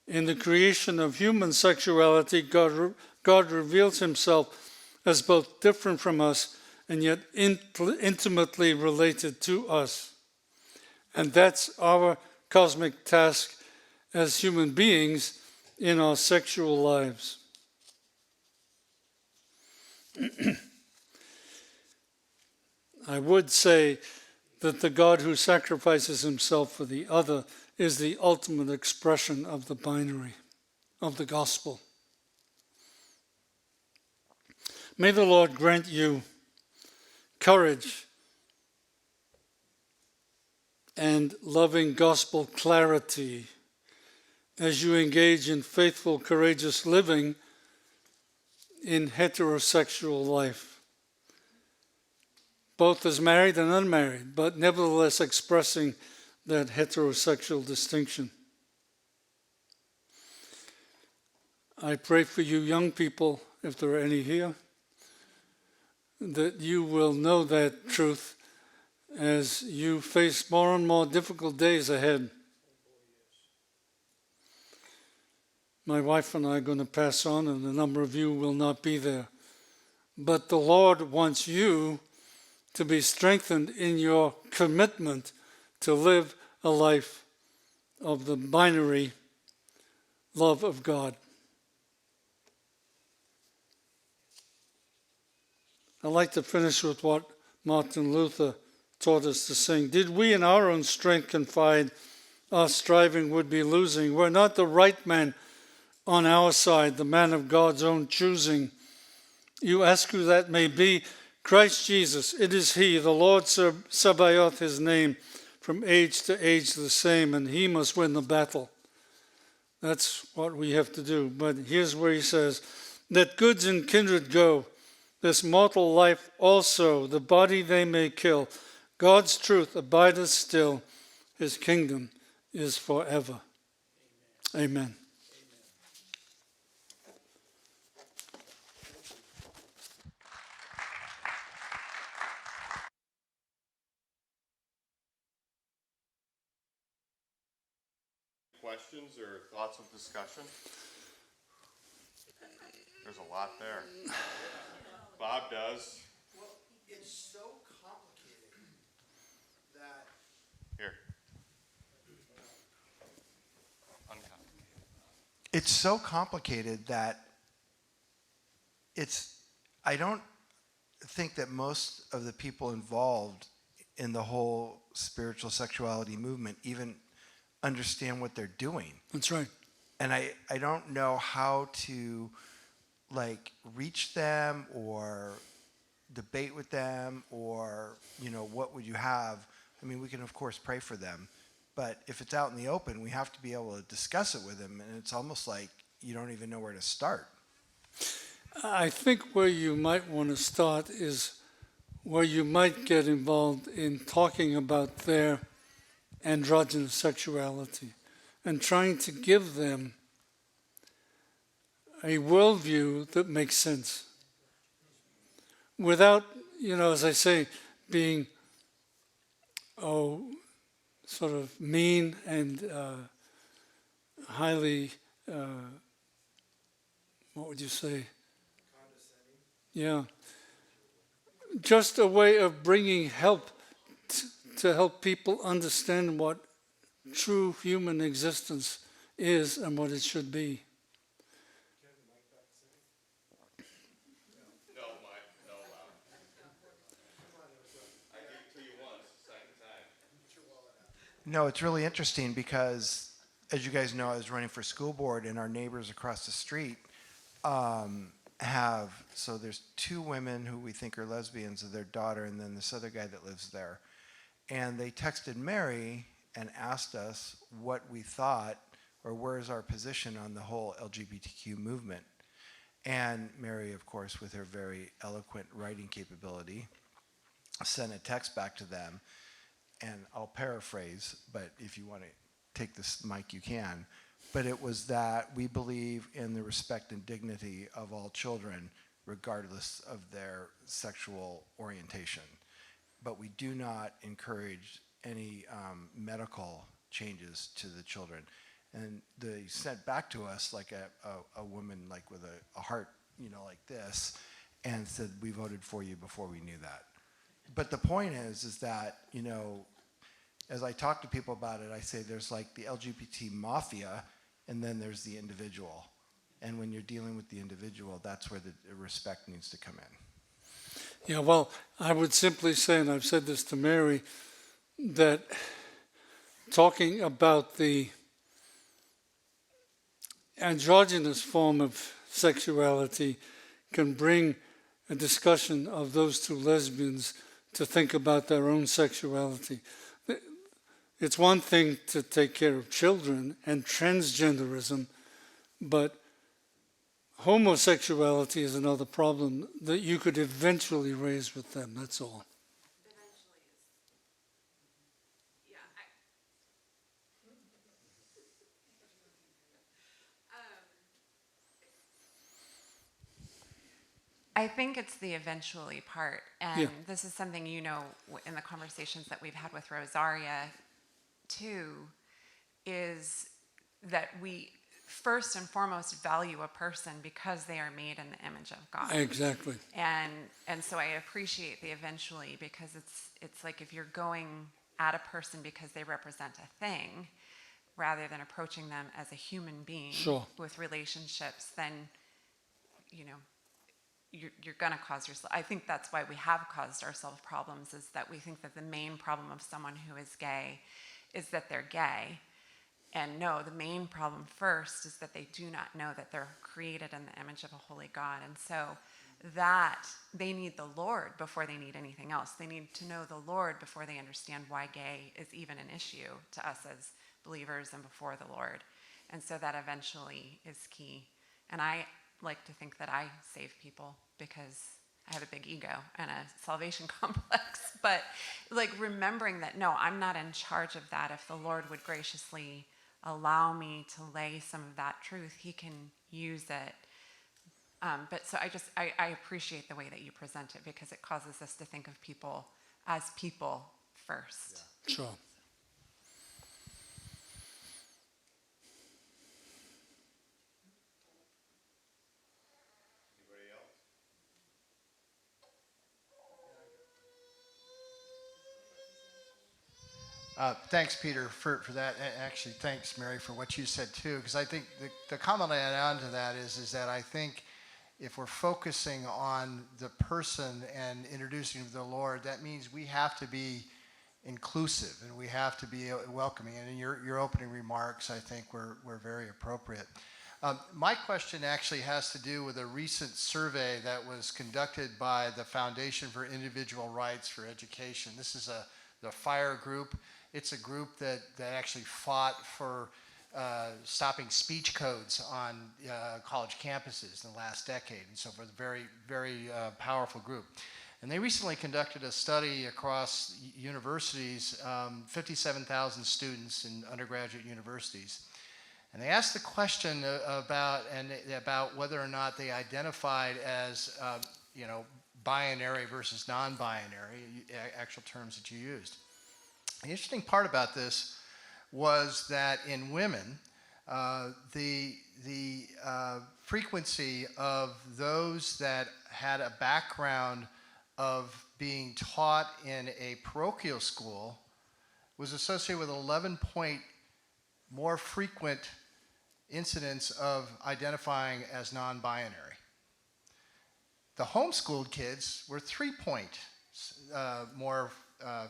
In the creation of human sexuality, God reveals himself as both different from us and yet intimately related to us. And that's our cosmic task as human beings in our sexual lives. I would say that the God who sacrifices himself for the other is the ultimate expression of the binary, of the gospel. May the Lord grant you courage and loving gospel clarity as you engage in faithful, courageous living in heterosexual life, both as married and unmarried, but nevertheless expressing that heterosexual distinction. I pray for you young people if there are any here, that you will know that truth as you face more and more difficult days ahead. My wife and I are going to pass on, and a number of you will not be there. But the Lord wants you to be strengthened in your commitment to live a life of the binary love of God. I'd like to finish with what Martin Luther taught us to sing. Did we in our own strength confide, our striving would be losing. We're not the right man on our side, the man of God's own choosing. You ask who that may be. Christ Jesus, it is he, the Lord Sabaoth, his name, from age to age the same, and he must win the battle. That's what we have to do. But here's where he says, let goods and kindred go, this mortal life also, the body they may kill. God's truth abideth still, his kingdom is forever. Amen. Questions or thoughts of discussion? There's a lot there. Bob does. Well, it's so complicated that Here. it's so complicated that I don't think that most of the people involved in the whole spiritual sexuality movement even understand what they're doing. That's right. And I don't know how to reach them or debate with them, or what would you have. I mean, we can of course pray for them, but if it's out in the open, we have to be able to discuss it with them, and it's almost like you don't even know where to start. I think where you might want to start is where you might get involved in talking about their androgynous sexuality and trying to give them a worldview that makes sense without, as I say, being sort of mean and highly, what would you say? Condescending. Yeah. Just a way of bringing help to help people understand what true human existence is and what it should be. No, Mike. No, Bob. I gave it to you once, the second time. No, it's really interesting because, as you guys know, I was running for school board, and our neighbors across the street so there's two women who we think are lesbians of their daughter, and then this other guy that lives there. And they texted Mary and asked us what we thought, or where's our position on the whole LGBTQ movement. And Mary, of course, with her very eloquent writing capability, sent a text back to them. And I'll paraphrase, but if you want to take this mic, you can. But it was that we believe in the respect and dignity of all children, regardless of their sexual orientation. But we do not encourage any medical changes to the children. And they sent back to us like a woman with a heart, like this, and said, we voted for you before we knew that. But the point is that, as I talk to people about it, I say there's the LGBT mafia, and then there's the individual. And when you're dealing with the individual, that's where the respect needs to come in. Yeah, well, I would simply say, and I've said this to Mary, that talking about the androgynous form of sexuality can bring a discussion of those two lesbians to think about their own sexuality. It's one thing to take care of children and transgenderism, but homosexuality is another problem that you could eventually raise with them, that's all. Eventually is, yeah. I think it's the eventually part. And Yeah. this is something, in the conversations that we've had with Rosaria too, is that we first and foremost value a person because they are made in the image of God. Exactly. And so I appreciate the eventually, because it's like if you're going at a person because they represent a thing rather than approaching them as a human being Sure. with relationships, then you're going to cause yourself. I think that's why we have caused ourselves problems, is that we think that the main problem of someone who is gay is that they're gay. And no, the main problem first is that they do not know that they're created in the image of a holy God. And so that they need the Lord before they need anything else. They need to know the Lord before they understand why gay is even an issue to us as believers and before the Lord. And so that eventually is key. And I like to think that I save people because I have a big ego and a salvation complex. But like remembering that, no, I'm not in charge of that. If the Lord would graciously allow me to lay some of that truth, he can use it. But so I appreciate the way that you present it, because it causes us to think of people as people first. Sure. Anybody else? Thanks, Peter, for that. Actually, thanks, Mary, for what you said too, because I think the comment I add on to that is that I think if we're focusing on the person and introducing them to the Lord, that means we have to be inclusive and we have to be welcoming. And in your opening remarks, I think were very appropriate. My question actually has to do with a recent survey that was conducted by the Foundation for Individual Rights for Education. This is the FIRE group. It's a group that actually fought for stopping speech codes on college campuses in the last decade, and so forth. Very, very powerful group. And they recently conducted a study across universities, 57,000 students in undergraduate universities. And they asked the question about whether or not they identified as, binary versus non-binary, actual terms that you used. The interesting part about this was that in women, the frequency of those that had a background of being taught in a parochial school was associated with 11-point more frequent incidents of identifying as non-binary. The homeschooled kids were 3-point more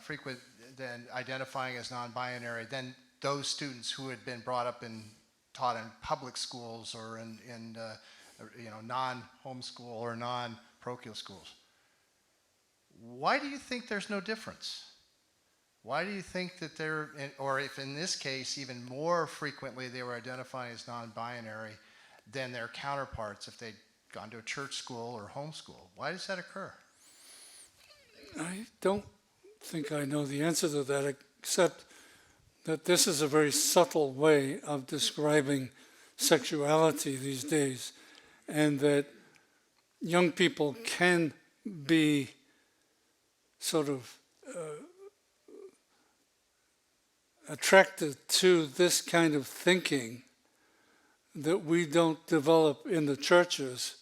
frequent than identifying as non-binary than those students who had been brought up and taught in public schools or in non-homeschool or non-parochial schools. Why do you think there's no difference? Why do you think that or if in this case even more frequently they were identifying as non-binary than their counterparts if they'd gone to a church school or homeschool? Why does that occur? I don't think I know the answer to that, except that this is a very subtle way of describing sexuality these days, and that young people can be sort of attracted to this kind of thinking that we don't develop in the churches,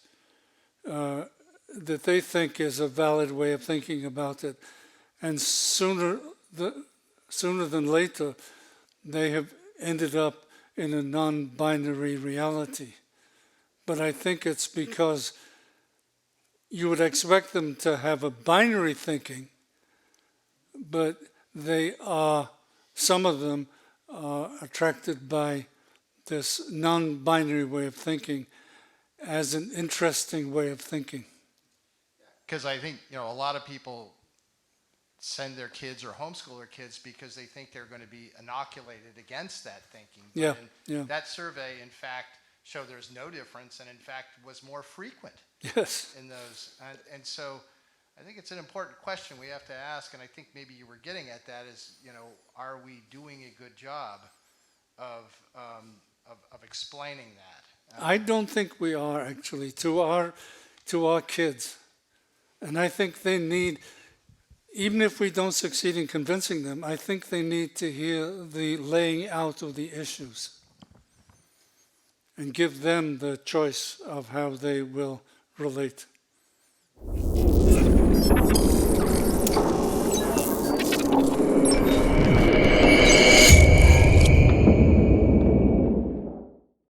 that they think is a valid way of thinking about it. And sooner than later, they have ended up in a non-binary reality. But I think it's because you would expect them to have a binary thinking, but some of them are attracted by this non-binary way of thinking as an interesting way of thinking. Because I think, a lot of people send their kids or homeschool their kids because they think they're going to be inoculated against that thinking. But that survey, in fact, showed there's no difference and, in fact, was more frequent Yes. in those. And so I think it's an important question we have to ask, and I think maybe you were getting at that is, are we doing a good job of explaining that? I don't think we are, actually. To our to our kids. And I think they need, even if we don't succeed in convincing them, I think they need to hear the laying out of the issues and give them the choice of how they will relate.